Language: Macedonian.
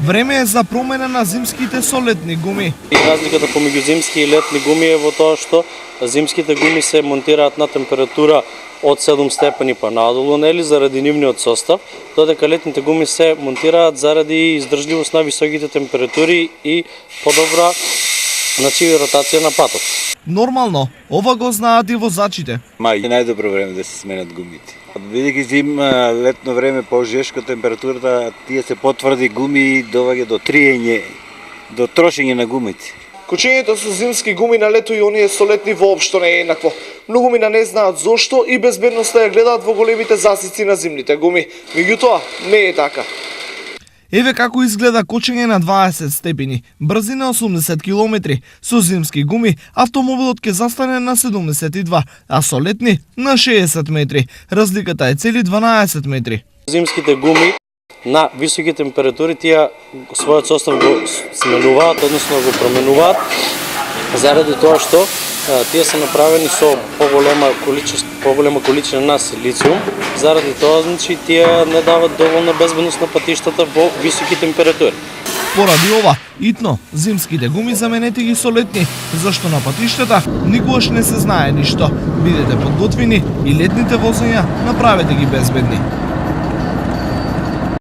Време е за промена на зимските со летни гуми. Разликата помеѓу зимски и летни гуми е во тоа што зимските гуми се монтираат на температура од 7 степени па надолу, нели, заради нивниот состав, додека летните гуми се монтираат заради издржливост на високите температури и подобра ротација на патот. Нормално, ова го знаат и возачите. Мај е најдобро време да се сменат гумите. Бидејќи летно време по-жешко температурата, тие се потврди гуми доваѓа до триење, до трошење на гумите. Кучењето со зимски гуми на лето и оние со летни воопшто не е еднакво. Многумина не знаат зошто и безбедноста ја гледаат во големите засици на зимните гуми. Меѓутоа, не е така. Еве како изгледа кочење на 20 степени, брзина 80 км. Со зимски гуми автомобилот ќе застане на 72, а со летни на 60 метри. Разликата е цели 12 метри. Зимските гуми на високи температури тие својот состав го сменуваат, односно го променуваат, заради тоа што тие се направени со поголема количина на силициум, заради тоа значи тие не дават доволна безбедност на патиштата во високи температури. Поради ова, итно, зимските гуми заменете ги со летни, зашто на патиштата никогаш не се знае ништо. Бидете подготвени и летните возења направете ги безбедни.